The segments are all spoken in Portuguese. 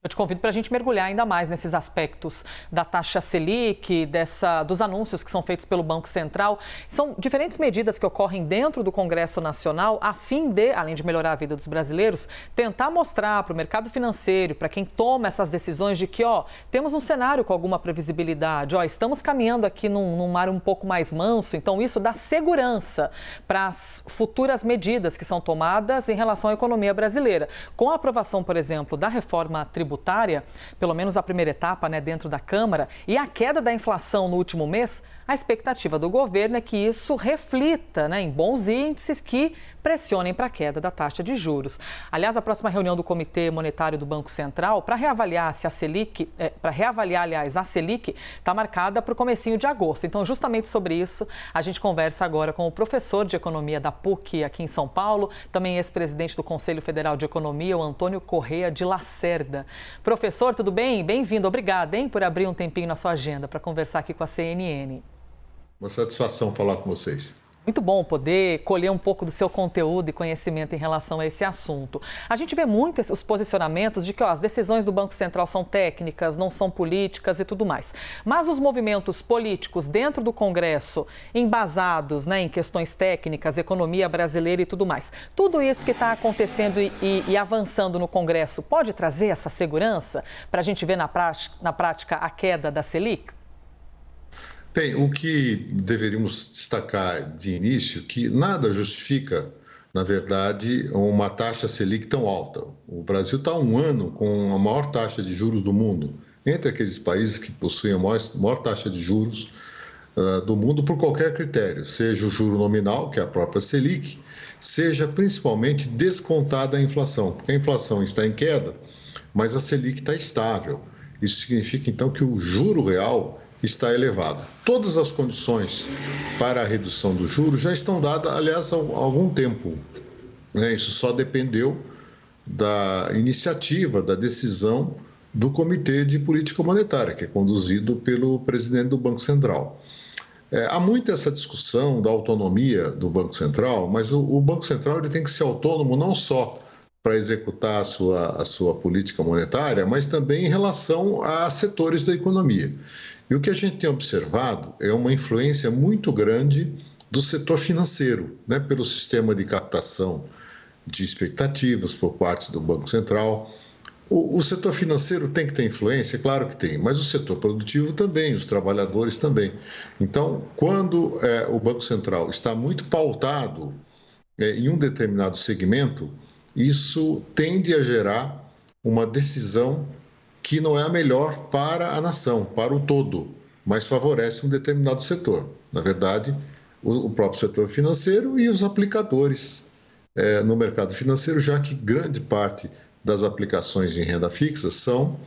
Eu te convido para a gente mergulhar ainda mais nesses aspectos da taxa Selic, dos anúncios que são feitos pelo Banco Central. São diferentes medidas que ocorrem dentro do Congresso Nacional a fim de, além de melhorar a vida dos brasileiros, tentar mostrar para o mercado financeiro, para quem toma essas decisões de que, temos um cenário com alguma previsibilidade, estamos caminhando aqui num mar um pouco mais manso, então isso dá segurança para as futuras medidas que são tomadas em relação à economia brasileira. Com a aprovação, por exemplo, da reforma tributária, pelo menos a primeira etapa, dentro da Câmara, e a queda da inflação no último mês, a expectativa do governo é que isso reflita, em bons índices que pressionem para a queda da taxa de juros. Aliás, a próxima reunião do Comitê Monetário do Banco Central para reavaliar a Selic, a Selic, está marcada para o comecinho de agosto. Então, justamente sobre isso, a gente conversa agora com o professor de Economia da PUC aqui em São Paulo, também ex-presidente do Conselho Federal de Economia, o Antônio Corrêa de Lacerda. Professor, tudo bem? Bem-vindo. Obrigada, por abrir um tempinho na sua agenda para conversar aqui com a CNN. Uma satisfação falar com vocês. Muito bom poder colher um pouco do seu conteúdo e conhecimento em relação a esse assunto. A gente vê muito os posicionamentos de que as decisões do Banco Central são técnicas, não são políticas e tudo mais. Mas os movimentos políticos dentro do Congresso, embasados em questões técnicas, economia brasileira e tudo mais. Tudo isso que está acontecendo e avançando no Congresso pode trazer essa segurança para a gente ver na prática a queda da Selic? Bem, o que deveríamos destacar de início, que nada justifica, na verdade, uma taxa Selic tão alta. O Brasil está há um ano com a maior taxa de juros do mundo, entre aqueles países que possuem a maior taxa de juros do mundo por qualquer critério, seja o juro nominal, que é a própria Selic, seja principalmente descontada a inflação, porque a inflação está em queda, mas a Selic está estável. Isso significa, então, que o juro real está elevado. Todas as condições para a redução do juros já estão dadas, aliás, há algum tempo. Isso só dependeu da iniciativa, da decisão do Comitê de Política Monetária, que é conduzido pelo presidente do Banco Central. Há muito essa discussão da autonomia do Banco Central, mas o Banco Central ele tem que ser autônomo não só para executar a sua política monetária, mas também em relação a setores da economia. E o que a gente tem observado é uma influência muito grande do setor financeiro, pelo sistema de captação de expectativas por parte do Banco Central. O setor financeiro tem que ter influência? Claro que tem, mas o setor produtivo também, os trabalhadores também. Então, quando o Banco Central está muito pautado em um determinado segmento, isso tende a gerar uma decisão que não é a melhor para a nação, para o todo, mas favorece um determinado setor. Na verdade, o próprio setor financeiro e os aplicadores no mercado financeiro, já que grande parte das aplicações em renda fixa são,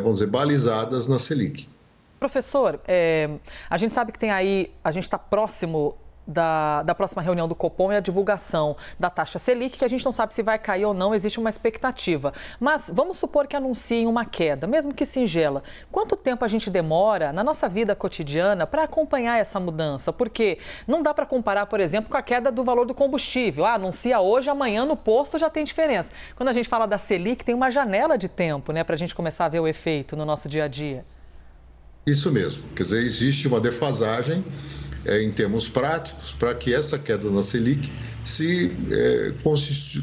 vamos dizer, balizadas na Selic. Professor, a gente sabe que a gente está próximo da próxima reunião do Copom e a divulgação da taxa Selic, que a gente não sabe se vai cair ou não, existe uma expectativa. Mas vamos supor que anunciem uma queda, mesmo que singela. Quanto tempo a gente demora na nossa vida cotidiana para acompanhar essa mudança? Porque não dá para comparar, por exemplo, com a queda do valor do combustível. Anuncia hoje, amanhã no posto já tem diferença. Quando a gente fala da Selic, tem uma janela de tempo, para a gente começar a ver o efeito no nosso dia a dia. Isso mesmo. Quer dizer, existe uma defasagem em termos práticos, para que essa queda na Selic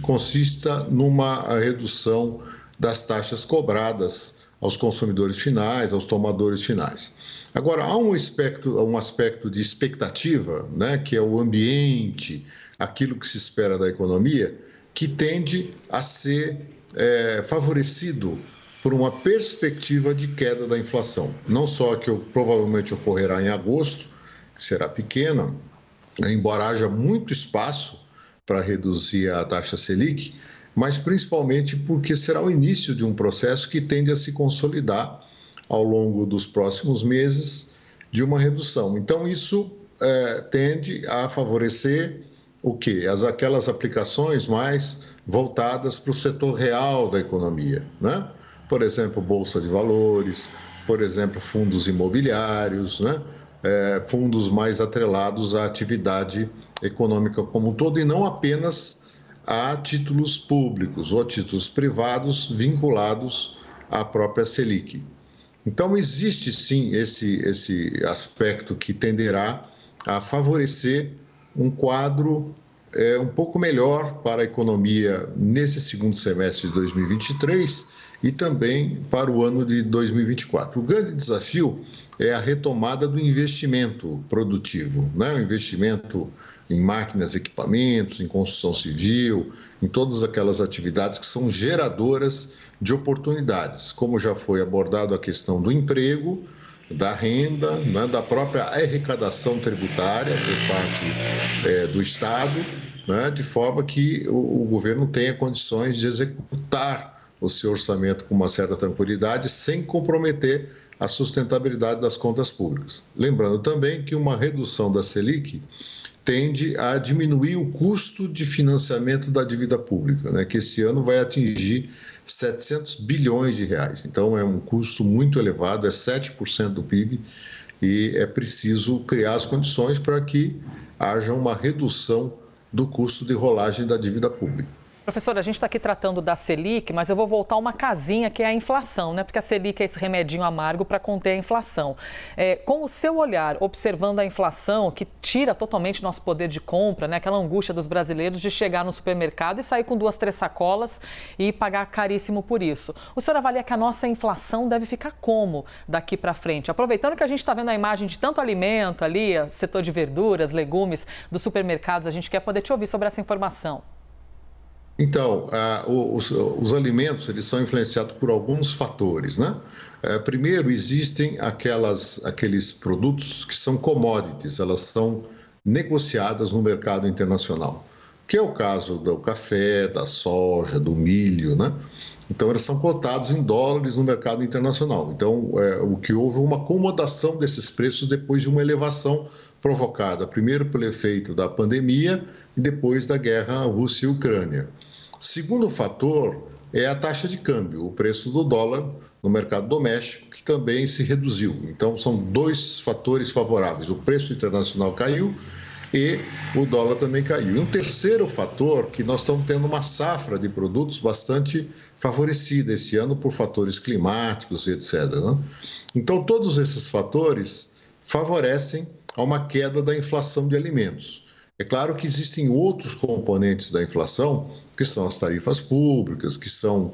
consista numa redução das taxas cobradas aos consumidores finais, aos tomadores finais. Agora, há um aspecto de expectativa, que é o ambiente, aquilo que se espera da economia, que tende a ser favorecido por uma perspectiva de queda da inflação. Não só que provavelmente ocorrerá em agosto, que será pequena, embora haja muito espaço para reduzir a taxa Selic, mas principalmente porque será o início de um processo que tende a se consolidar ao longo dos próximos meses de uma redução. Então, isso tende a favorecer o quê? Aquelas aplicações mais voltadas para o setor real da economia, Por exemplo, Bolsa de Valores, por exemplo, fundos imobiliários, fundos mais atrelados à atividade econômica como um todo e não apenas a títulos públicos ou a títulos privados vinculados a própria Selic. Então, existe sim esse aspecto que tenderá a favorecer um quadro um pouco melhor para a economia nesse segundo semestre de 2023 e também para o ano de 2024. O grande desafio é a retomada do investimento produtivo, né? O investimento em máquinas, equipamentos, em construção civil, em todas aquelas atividades que são geradoras de oportunidades, como já foi abordado a questão do emprego, da renda, né, da própria arrecadação tributária por parte do Estado, né, de forma que o governo tenha condições de executar o seu orçamento com uma certa tranquilidade, sem comprometer a sustentabilidade das contas públicas. Lembrando também que uma redução da Selic tende a diminuir o custo de financiamento da dívida pública, né, que esse ano vai atingir 700 bilhões de reais. Então, é um custo muito elevado, é 7% do PIB, e é preciso criar as condições para que haja uma redução do custo de rolagem da dívida pública. Professor, a gente está aqui tratando da Selic, mas eu vou voltar uma casinha que é a inflação, né? Porque a Selic é esse remedinho amargo para conter a inflação. Com o seu olhar, observando a inflação, que tira totalmente nosso poder de compra, né? Aquela angústia dos brasileiros de chegar no supermercado e sair com 2, 3 sacolas e pagar caríssimo por isso. O senhor avalia que a nossa inflação deve ficar como daqui para frente? Aproveitando que a gente está vendo a imagem de tanto alimento ali, setor de verduras, legumes, dos supermercados, a gente quer poder te ouvir sobre essa informação. Então, os alimentos eles são influenciados por alguns fatores, né? Primeiro, existem aqueles produtos que são commodities, elas são negociadas no mercado internacional, que é o caso do café, da soja, do milho, né? Então, eles são cotados em dólares no mercado internacional. Então, o que houve uma acomodação desses preços depois de uma elevação provocada, primeiro pelo efeito da pandemia e depois da guerra Rússia e Ucrânia. Segundo fator é a taxa de câmbio, o preço do dólar no mercado doméstico, que também se reduziu. Então, são 2 fatores favoráveis. O preço internacional caiu e o dólar também caiu. E um terceiro fator, que nós estamos tendo uma safra de produtos bastante favorecida esse ano por fatores climáticos, etc., né? Então, todos esses fatores favorecem a uma queda da inflação de alimentos. É claro que existem outros componentes da inflação, que são as tarifas públicas, que são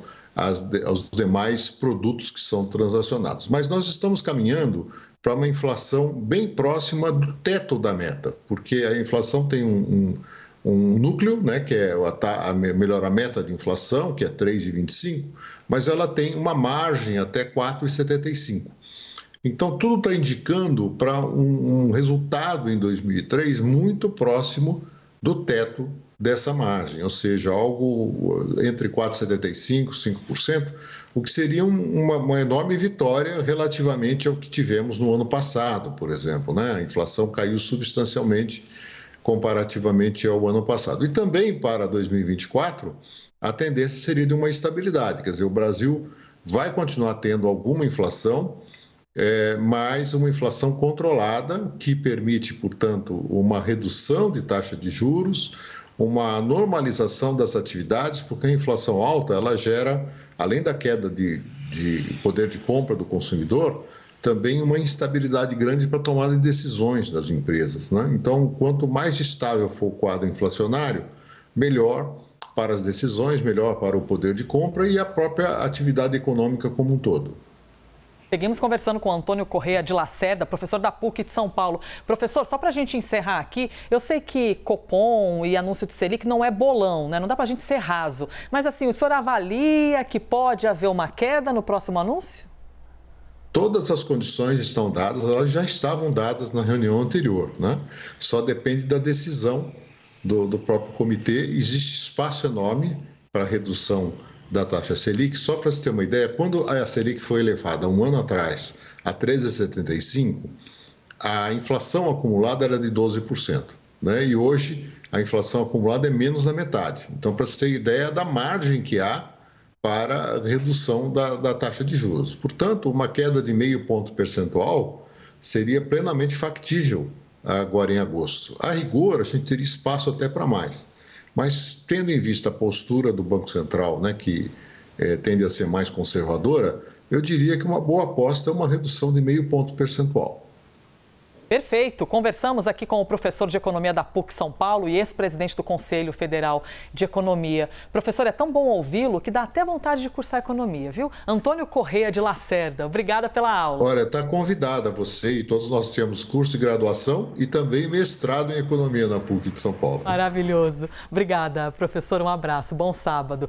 os demais produtos que são transacionados. Mas nós estamos caminhando para uma inflação bem próxima do teto da meta, porque a inflação tem um núcleo, né, que é a meta de inflação, que é 3,25, mas ela tem uma margem até 4,75. Então, tudo está indicando para um resultado em 2003 muito próximo do teto dessa margem, ou seja, algo entre 4,75% e 5%, o que seria uma enorme vitória relativamente ao que tivemos no ano passado, por exemplo, né? A inflação caiu substancialmente comparativamente ao ano passado. E também para 2024, a tendência seria de uma estabilidade, quer dizer, o Brasil vai continuar tendo alguma inflação, mas uma inflação controlada, que permite, portanto, uma redução de taxa de juros, uma normalização das atividades, porque a inflação alta, ela gera, além da queda de poder de compra do consumidor, também uma instabilidade grande para a tomada de decisões das empresas, né? Então, quanto mais estável for o quadro inflacionário, melhor para as decisões, melhor para o poder de compra e a própria atividade econômica como um todo. Seguimos conversando com Antônio Correia de Lacerda, professor da PUC de São Paulo. Professor, só para a gente encerrar aqui, eu sei que Copom e anúncio de Selic não é bolão, né? Não dá para a gente ser raso. Mas assim, o senhor avalia que pode haver uma queda no próximo anúncio? Todas as condições estão dadas, elas já estavam dadas na reunião anterior, né? Só depende da decisão do próprio comitê. Existe espaço enorme para redução da taxa Selic. Só para você ter uma ideia, quando a Selic foi elevada um ano atrás a 13,75, a inflação acumulada era de 12%, né? E hoje a inflação acumulada é menos da metade. Então, para você ter ideia da margem que há para a redução da taxa de juros. Portanto, uma queda de 0,5 ponto percentual seria plenamente factível agora em agosto. A rigor, a gente teria espaço até para mais. Mas, tendo em vista a postura do Banco Central, né, que tende a ser mais conservadora, eu diria que uma boa aposta é uma redução de 0,5 ponto percentual. Perfeito. Conversamos aqui com o professor de Economia da PUC São Paulo e ex-presidente do Conselho Federal de Economia. Professor, é tão bom ouvi-lo que dá até vontade de cursar economia, viu? Antônio Correia de Lacerda, obrigada pela aula. Olha, está convidada você e todos nós temos curso de graduação e também mestrado em Economia na PUC de São Paulo. Maravilhoso. Obrigada, professor. Um abraço. Bom sábado.